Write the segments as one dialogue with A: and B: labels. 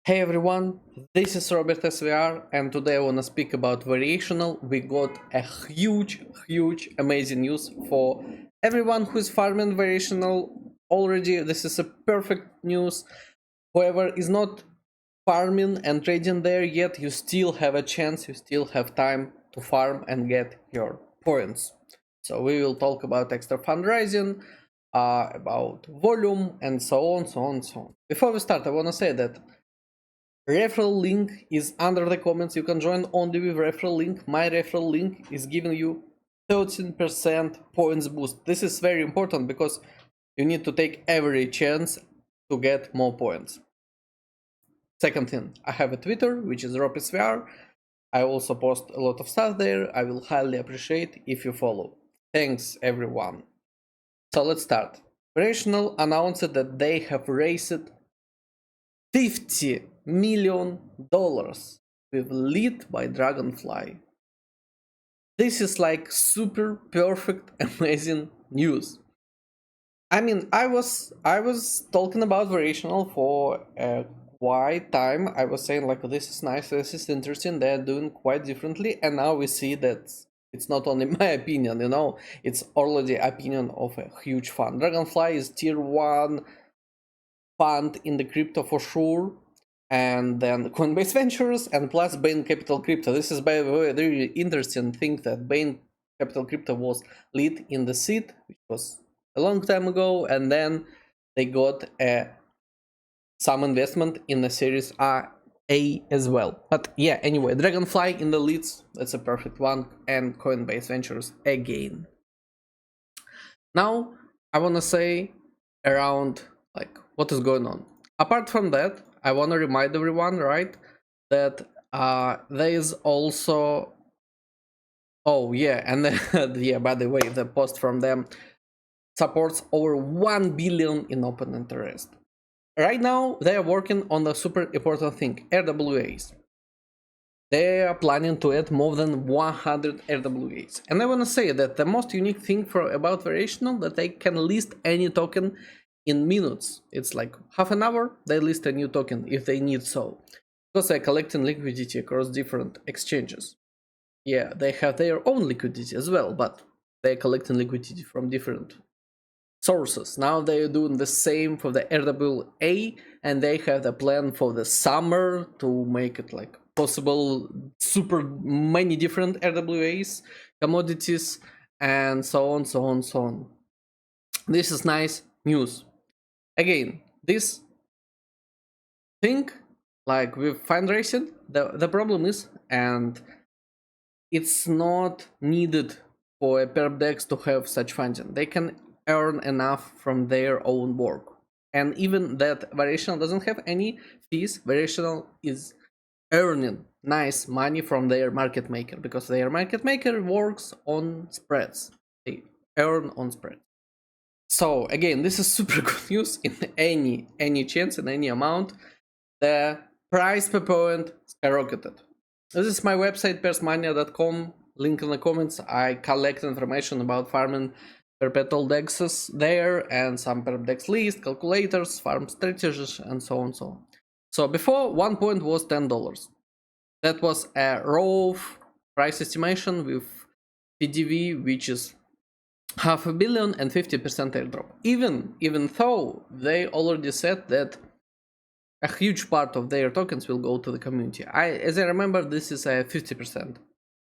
A: Hey everyone, this is RWA and today I want to speak about Variational. We got a huge, amazing news for everyone who is farming Variational already. This is a perfect news. Whoever is not farming and trading there yet, you still have a chance, you still have time to farm and get your points. So we will talk about extra fundraising, about volume, and so on. Before we start, I want to say that referral link is under the comments. You can join only with referral link. My referral link is giving you 13% points boost. This is very important because you need to take every chance to get more points. Second thing, I have a Twitter, which is RWA. I also post a lot of stuff there. I will highly appreciate if you follow. Thanks everyone. So let's start. Variational announced that they have raised $50 million with lead by Dragonfly. This is like super perfect, amazing news. I mean, I was talking about Variational for a quite time. I was saying like this is nice, this is interesting. They're doing quite differently, and now we see that it's not only my opinion. It's already opinion of a huge fund. Dragonfly is tier 1 fund in the crypto for sure, and then Coinbase Ventures and plus Bain Capital Crypto. This is, by the way, a very interesting thing that Bain Capital Crypto was lead in the seed, which was a long time ago, and then they got some investment in the Series A as well. But yeah, anyway, Dragonfly in the leads, that's a perfect one, and Coinbase Ventures again. Now I want to say around like what is going on. Apart from that, I want to remind everyone, right, that there is also, oh yeah, and yeah, by the way, the post from them supports over 1 billion in open interest. Right now they are working on the super important thing, RWAs. They are planning to add more than 100 RWAs. And I want to say that the most unique thing about Variational that they can list any token in minutes. It's like half an hour, they list a new token if they need so. Because they're collecting liquidity across different exchanges. Yeah, they have their own liquidity as well, but they're collecting liquidity from different sources. Now they're doing the same for the RWA, and they have the plan for the summer to make it like possible super many different RWAs, commodities, and so on. This is nice news. Again, this thing, like with fundraising, the problem is, and it's not needed for a perp dex to have such funding. They can earn enough from their own work. And even that Variational doesn't have any fees, Variational is earning nice money from their market maker, because their market maker works on spreads. They earn on spreads. So again, this is super good news in any chance, in any amount. The price per point skyrocketed. This is my website, persmania.com, link in the comments. I collect information about farming perpetual dexes there, and some perp dex list, calculators, farm strategies, and so on. So before, 1 point was $10. That was a raw price estimation with PDV, which is $500 million and 50% airdrop. Even though they already said that a huge part of their tokens will go to the community. As I remember, this is a 50%.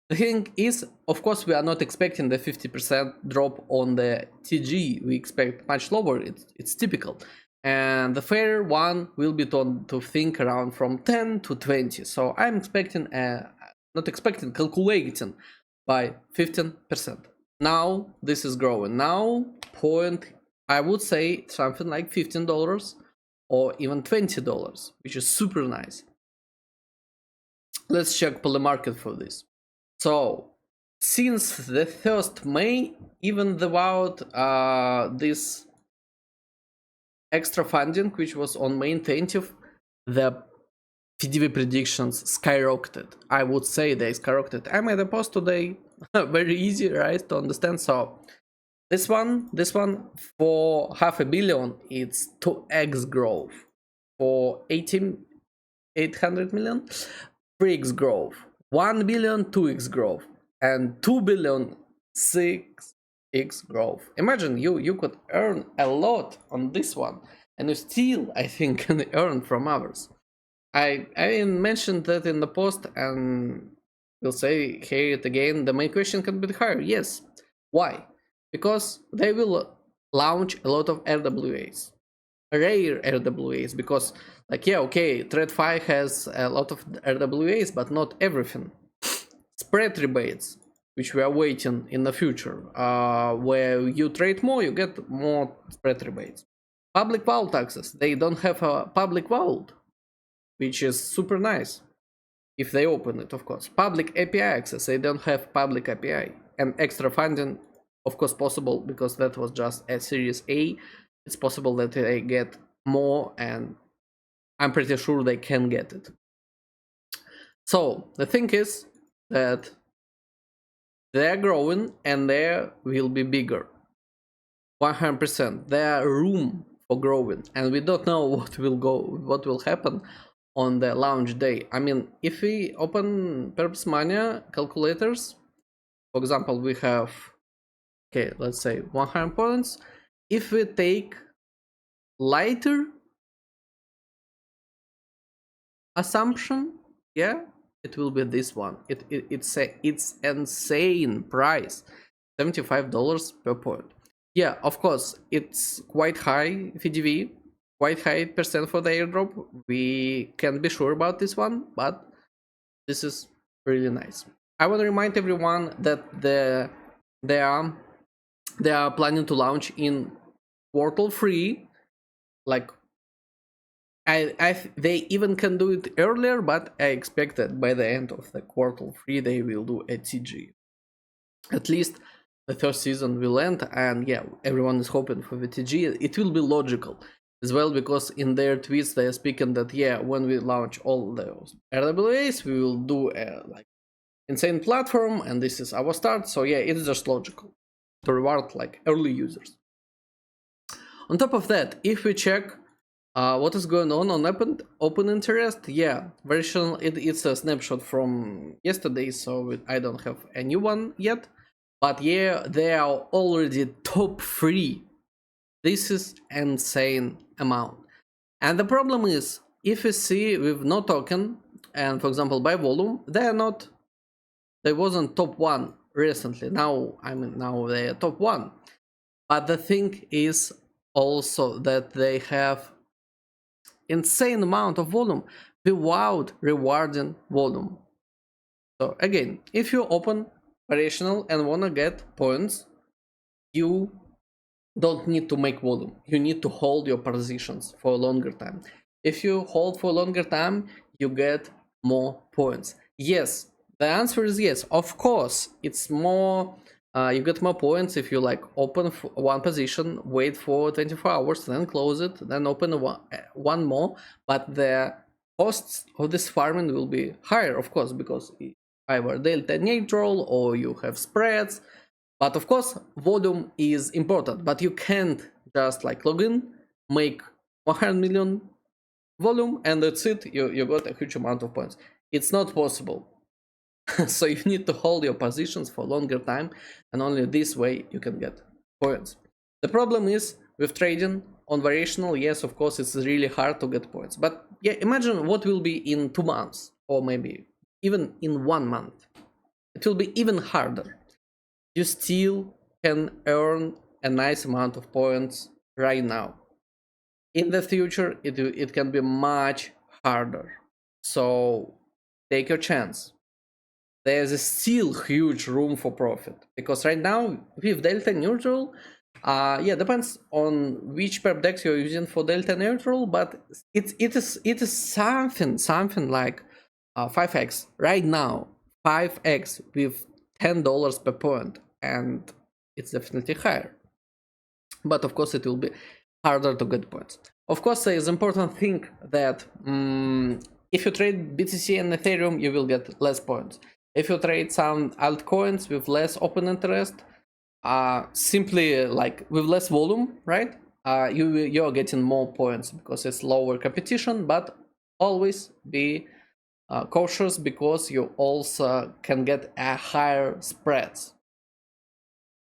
A: The thing is, of course, we are not expecting the 50% drop on the TG. We expect much lower. It's typical. And the fair one will be to think around from 10 to 20. So I'm expecting, calculating by 15%. Now this is growing. Now I would say something like $15 or even $20, which is super nice. Let's check poly market for this. So since the 1st May, even without this extra funding, which was on May 20th, the PDV predictions skyrocketed. I would say they skyrocketed. I made a post today, very easy, right, to understand. So this one for $500 million, it's 2x growth. For 18 800 million, 3x growth, 1 billion, 2x growth, and 2 billion, 6x growth. Imagine you could earn a lot on this one, and you still, I think, can earn from others. I mentioned that in the post, and we'll say here it again. The main question can be higher. Yes. Why? Because they will launch a lot of RWAs, rare RWAs. Because, like, yeah, okay, TradFi has a lot of RWAs, but not everything. Spread rebates, which we are waiting in the future, where you trade more, you get more spread rebates. Public vault access, they don't have a public vault, which is super nice if they open it, of course. Public API access, they don't have public API. And extra funding, of course, possible, because that was just a Series A. It's possible that they get more, and I'm pretty sure they can get it. So the thing is that they're growing and they will be bigger. 100%. There are room for growing, and we don't know what will happen on the launch day. I mean, if we open Perps Mania calculators, for example, we have, okay, let's say 100 points. If we take lighter assumption, yeah, it will be this one. It's insane price, $75 per point. Yeah, of course, it's quite high VDV, quite high percent for the airdrop. We can't be sure about this one, but this is really nice. I want to remind everyone that they are planning to launch in quarter 3. Like, they even can do it earlier, but I expect that by the end of the quarter 3 they will do a TG. At least the first season will end, and yeah, everyone is hoping for the TG. It will be logical as well, because in their tweets they are speaking that, yeah, when we launch all those RWAs, we will do a like insane platform, and this is our start. So yeah, it's just logical to reward like early users. On top of that, if we check what is going on open interest, yeah, Variational, it's a snapshot from yesterday, so I don't have a new one yet. But yeah, they are already top 3. This is insane amount. And the problem is, if you see with no token, and for example by volume, they wasn't top 1 recently. Now they are top 1. But the thing is also that they have insane amount of volume without rewarding volume. So again, if you open Variational and wanna get points, you don't need to make volume. You need to hold your positions for a longer time. If you hold for a longer time, you get more points. Yes, the answer is yes. Of course, it's more. You get more points if you like open one position, wait for 24 hours, then close it, then open one more. But the costs of this farming will be higher, of course, because either delta neutral or you have spreads. But of course, volume is important. But you can't just like log in, make 100 million volume, and that's it. You got a huge amount of points. It's not possible. So you need to hold your positions for a longer time, and only this way you can get points. The problem is with trading on Variational, yes, of course, it's really hard to get points. But yeah, imagine what will be in 2 months, or maybe even in 1 month. It will be even harder. You still can earn a nice amount of points right now. In the future, it can be much harder. So take your chance. There's still huge room for profit, because right now with delta neutral, yeah, depends on which perp dex you're using for delta neutral, but it is something like 5x right now, 5x with $10 per point, and it's definitely higher. But of course, it will be harder to get points. Of course, there is important thing that if you trade BTC and Ethereum, you will get less points. If you trade some altcoins with less open interest, simply like with less volume, right? You're getting more points because it's lower competition, but always be cautious, because you also can get a higher spreads.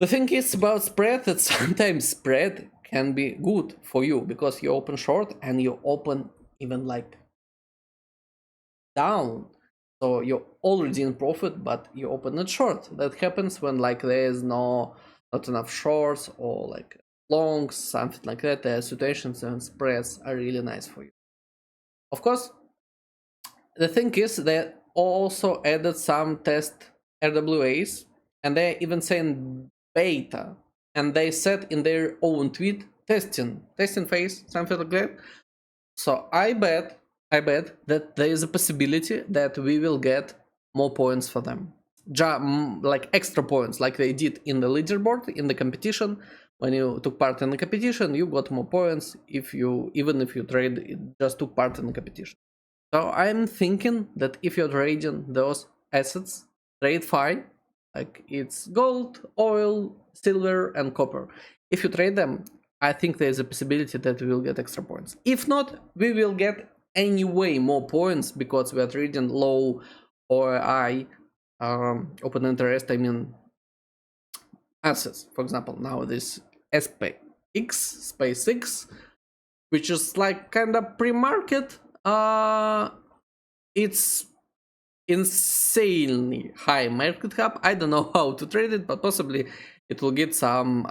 A: The thing is about spread that sometimes spread can be good for you, because you open short and you open even like down, so you're already in profit but you open it short. That happens when like there is not enough shorts or like longs, something like that. There are situations and spreads are really nice for you. Of course, the thing is they also added some test RWAs, and they're even saying beta, and they said in their own tweet testing phase, something like that. So I bet that there is a possibility that we will get more points for them, like extra points, like they did in the leaderboard in the competition. When you took part in the competition, you got more points even if you just took part in the competition. So I'm thinking that if you're trading those assets, trade fine, like it's gold, oil, silver, and copper. If you trade them, I think there's a possibility that we will get extra points. If not, we will get anyway more points, because we are trading low ROI, open interest, I mean, assets. For example, now this SpaceX, which is like kind of pre-market. It's insanely high market cap. I don't know how to trade it, but possibly it will get some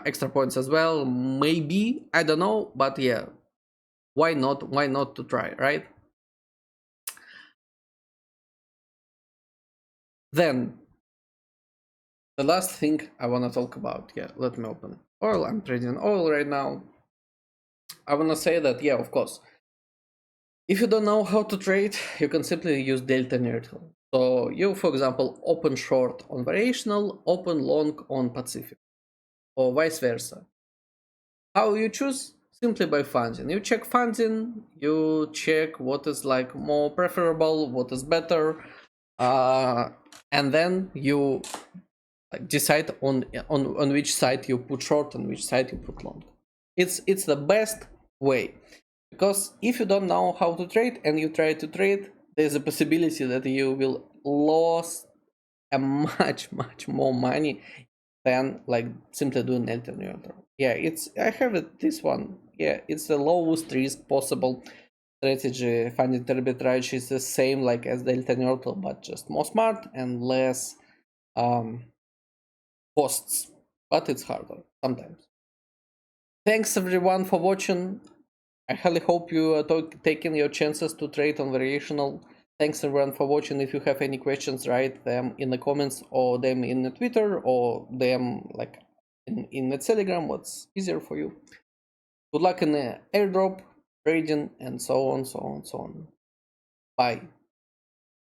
A: extra points as well. Maybe, I don't know, but yeah, why not? Why not to try, right? Then the last thing I want to talk about. Yeah, let me open oil. I'm trading oil right now. I want to say that, yeah, of course, if you don't know how to trade, you can simply use delta neutral. So you, for example, open short on variational, open long on Pacific, or vice versa. How you choose? Simply by funding. You check funding, you check what is like more preferable, what is better, and then you decide on which side you put short and which side you put long. It's the best way, because if you don't know how to trade and you try to trade, there's a possibility that you will lose a much more money than like simply doing alternator. Yeah, I have it, this one. Yeah, it's the lowest risk possible strategy. Finding arbitrage is the same like as delta neutral, but just more smart and less costs, but it's harder sometimes. Thanks everyone for watching. I highly hope you are taking your chances to trade on variational. Thanks everyone for watching. If you have any questions, write them in the comments, or them in the Twitter, or them like in the Telegram, what's easier for you. Good luck in the airdrop, trading, and so on, so on, so on. Bye.